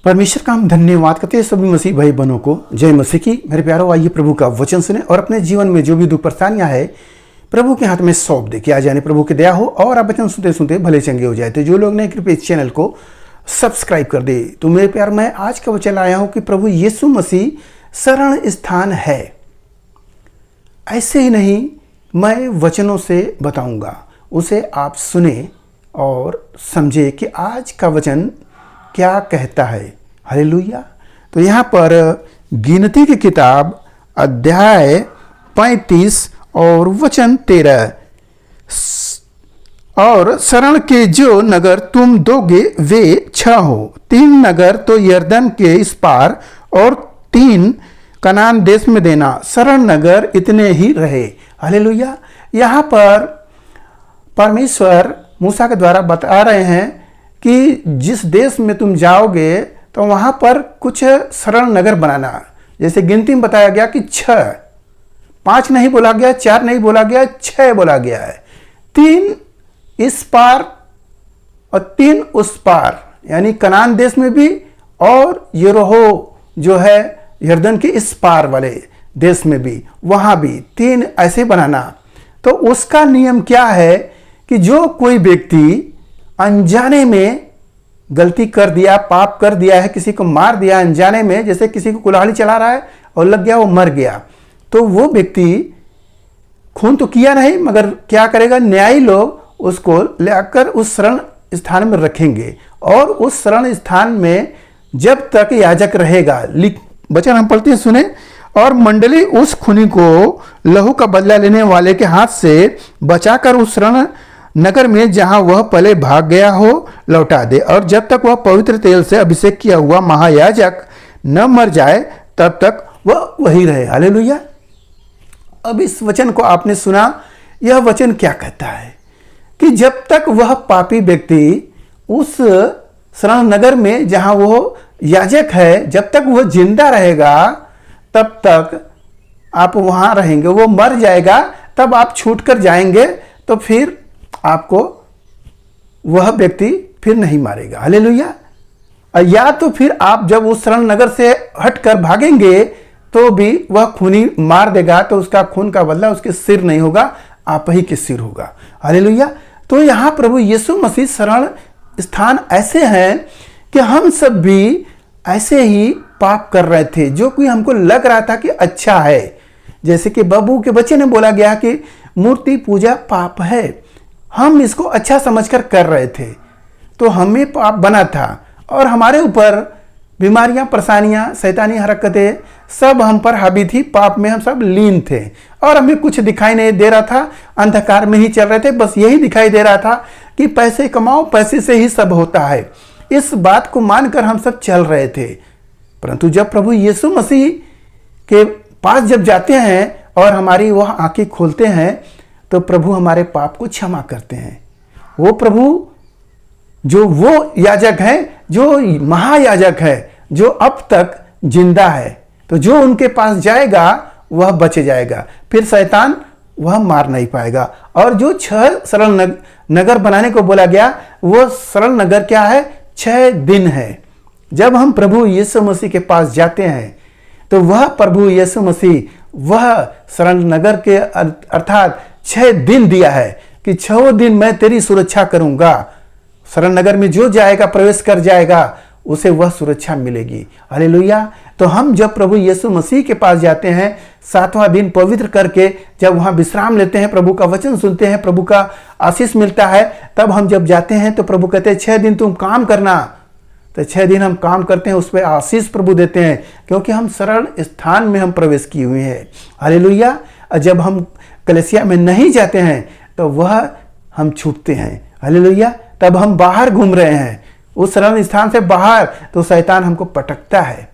परमेश्वर का हम धन्यवाद करते हैं सभी मसीह भाई बहनों को। जय मसीह की। मेरे प्यारों, आइए प्रभु का वचन सुने और अपने जीवन में जो भी दुख परेशानियां है प्रभु के हाथ में सौंप दे। क्या जाने प्रभु की दया हो और आप वचन सुनते सुनते भले चंगे हो जाए। तो जो लोग ने कृपया इस चैनल को सब्सक्राइब कर दे। तो मेरे प्यार, मैं आज का वचन लाया हूँ कि प्रभु यीशु मसीह शरण स्थान है। ऐसे ही नहीं, मैं वचनों से बताऊंगा, उसे आप सुने और समझे कि आज का वचन क्या कहता है। हालेलुया। तो यहाँ पर गिनती की किताब अध्याय 35 और वचन 13, और शरण के जो नगर तुम दोगे वे 6 हो। 3 नगर तो यरदन के इस पार और 3 कनान देश में देना। शरण नगर इतने ही रहे। हालेलुया। यहाँ पर परमेश्वर मूसा के द्वारा बता रहे हैं कि जिस देश में तुम जाओगे तो वहाँ पर कुछ शरण नगर बनाना। जैसे गिनती में बताया गया कि 6, 5 नहीं बोला गया, 4 नहीं बोला गया, 6 बोला गया है। 3 इस पार और 3 उस पार, यानी कनान देश में भी और यरीहो जो है यरदन के इस पार वाले देश में भी, वहाँ भी 3 ऐसे बनाना। तो उसका नियम क्या है कि जो कोई व्यक्ति अनजाने में गलती कर दिया, पाप कर दिया है, किसी को मार दिया अनजाने में, जैसे किसी को कुल्हाड़ी चला रहा है और लग गया, वो मर गया, तो वो व्यक्ति खून तो किया नहीं, मगर क्या करेगा, न्यायी लोग उसको लेकर उस शरण स्थान में रखेंगे और उस शरण स्थान में जब तक याजक रहेगा। वचन हम पढ़ते हैं, सुने। और मंडली उस खूनी को लहू का बदला लेने वाले के हाथ से बचाकर उस शरण नगर में जहां वह पहले भाग गया हो लौटा दे, और जब तक वह पवित्र तेल से अभिषेक किया हुआ महायाजक न मर जाए तब तक वह वही रहे। हालेलुया। अब इस वचन को आपने सुना। यह वचन क्या कहता है कि जब तक वह पापी व्यक्ति उस शरण नगर में जहां वो याजक है, जब तक वह जिंदा रहेगा तब तक आप वहां रहेंगे। वो मर जाएगा तब आप छूट कर जाएंगे, तो फिर आपको वह व्यक्ति फिर नहीं मारेगा। हालेलुया। या तो फिर आप जब उस शरण नगर से हटकर भागेंगे तो भी वह खूनी मार देगा, तो उसका खून का बदला उसके सिर नहीं होगा, आप ही के सिर होगा। हालेलुया। तो यहां प्रभु यीशु मसीह शरण स्थान ऐसे हैं कि हम सब भी ऐसे ही पाप कर रहे थे, जो कि हमको लग रहा था कि अच्छा है। जैसे कि बाबू के बच्चे ने बोला गया कि मूर्ति पूजा पाप है, हम इसको अच्छा समझकर कर रहे थे, तो हमें पाप बना था और हमारे ऊपर बीमारियां, परेशानियां, शैतानी हरकतें सब हम पर हावी थी। पाप में हम सब लीन थे और हमें कुछ दिखाई नहीं दे रहा था, अंधकार में ही चल रहे थे। बस यही दिखाई दे रहा था कि पैसे कमाओ, पैसे से ही सब होता है। इस बात को मानकर हम सब चल रहे थे। परंतु जब प्रभु यीशु मसीह के पास जब जाते हैं और हमारी वह आंखें खोलते हैं, तो प्रभु हमारे पाप को क्षमा करते हैं। वो प्रभु जो वो याजक है, जो महायाजक है, जो अब तक जिंदा है, तो जो उनके पास जाएगा वह बच जाएगा, फिर शैतान वह मार नहीं पाएगा। और जो 6 शरण नगर बनाने को बोला गया, वो शरण नगर क्या है, 6 दिन है। जब हम प्रभु यीशु मसीह के पास जाते हैं तो वह प्रभु यीशु मसीह वह शरण नगर के अर्थात 6 दिन दिया है कि 6 दिन मैं तेरी सुरक्षा करूंगा। शरण नगर में जो जाएगा, प्रवेश कर जाएगा, उसे वह सुरक्षा मिलेगी। हालेलुया। तो हम जब प्रभु यीशु मसीह के पास जाते हैं, 7वां दिन पवित्र करके जब वहां विश्राम लेते हैं, प्रभु का वचन सुनते हैं, प्रभु का आशीष मिलता है, तब हम जब जाते हैं तो प्रभु कहते हैं 6 दिन तुम काम करना। तो 6 दिन हम काम करते हैं, उस पर आशीष प्रभु देते हैं, क्योंकि हम शरण स्थान में हम प्रवेश किए हुए हैं। हालेलुया। जब हम कलीसिया में नहीं जाते हैं तो वह हम छूटते हैं। हालेलुया। तब हम बाहर घूम रहे हैं उस शरण स्थान से बाहर, तो शैतान हमको पटकता है,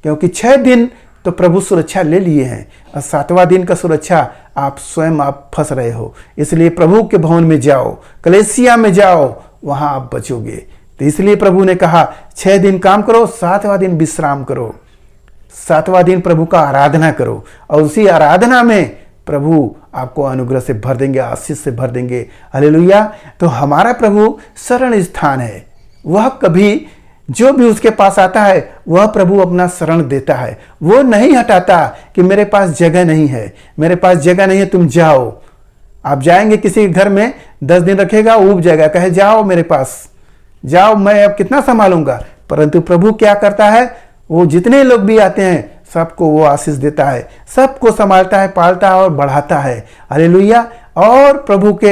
क्योंकि 6 दिन तो प्रभु सुरक्षा ले लिए हैं और 7वां दिन का सुरक्षा आप स्वयं आप फंस रहे हो। इसलिए प्रभु के भवन में जाओ, कलीसिया में जाओ, वहां आप बचोगे। तो इसलिए प्रभु ने कहा 6 दिन काम करो, 7वां दिन विश्राम करो, 7वां दिन प्रभु का आराधना करो, और उसी आराधना में प्रभु आपको अनुग्रह से भर देंगे, आशीष से भर देंगे। हालेलुया। तो हमारा प्रभु शरण स्थान है। वह कभी जो भी उसके पास आता है वह प्रभु अपना शरण देता है। वो नहीं हटाता कि मेरे पास जगह नहीं है, मेरे पास जगह नहीं है, तुम जाओ। आप जाएंगे किसी के घर में, 10 दिन रखेगा, ऊब जाएगा, कहे जाओ मेरे पास, जाओ, मैं अब कितना संभालूंगा। परंतु प्रभु क्या करता है, वो जितने लोग भी आते हैं सबको वो आशीष देता है, सबको संभालता है, पालता है और बढ़ाता है। हालेलुया। और प्रभु के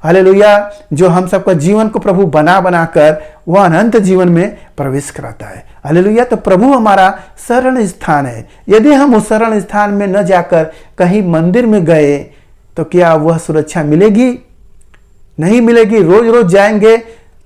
हालेलुया जो हम सबका जीवन को प्रभु बना बना कर वह अनंत जीवन में प्रवेश कराता है। हालेलुया। तो प्रभु हमारा शरण स्थान है। यदि हम उस शरण स्थान में न जाकर कहीं मंदिर में गए तो क्या वह सुरक्षा मिलेगी? नहीं मिलेगी। रोज रोज जाएंगे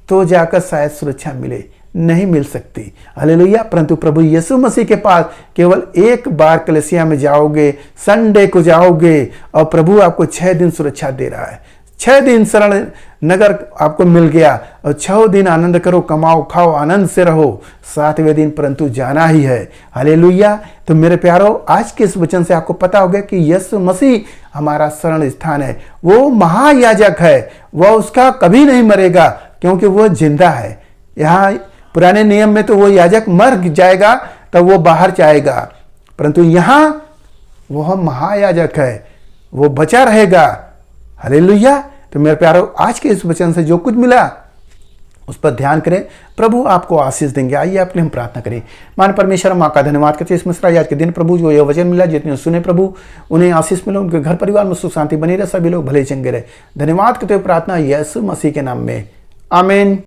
तो जाकर शायद सुरक्षा मिले, नहीं मिल सकती। हालेलुया। परंतु प्रभु यीशु मसीह के पास केवल एक बार कलीसिया में जाओगे, संडे को जाओगे और प्रभु आपको 6 दिन सुरक्षा दे रहा है। 6 दिन शरण नगर आपको मिल गया और 6 दिन आनंद करो, कमाओ, खाओ, आनंद से रहो। 7वें दिन परंतु जाना ही है। हालेलुया। तो मेरे प्यारो, आज के इस वचन से आपको पता होगा कि यीशु मसीह हमारा शरण स्थान है। वो महायाजक है, वह उसका कभी नहीं मरेगा क्योंकि वह जिंदा है। यहाँ पुराने नियम में तो वो याजक मर जाएगा तब वो बाहर जाएगा, परंतु यहां वह महायाजक है, वो बचा रहेगा। हालेलुया। तो मेरे प्यारो, आज के इस वचन से जो कुछ मिला उस पर ध्यान करें, प्रभु आपको आशीष देंगे। आइए आपके लिए हम प्रार्थना करें। मान परमेश्वर, माँ का धन्यवाद करते इस मिश्रा आज के दिन प्रभु जो यह वचन मिला, जितने सुने प्रभु उन्हें आशीष मिले, उनके घर परिवार में सुख शांति बनी रहे, सभी लोग भले चंगे रहे। धन्यवाद करते हुए प्रार्थना यीशु मसीह के नाम में, आमीन।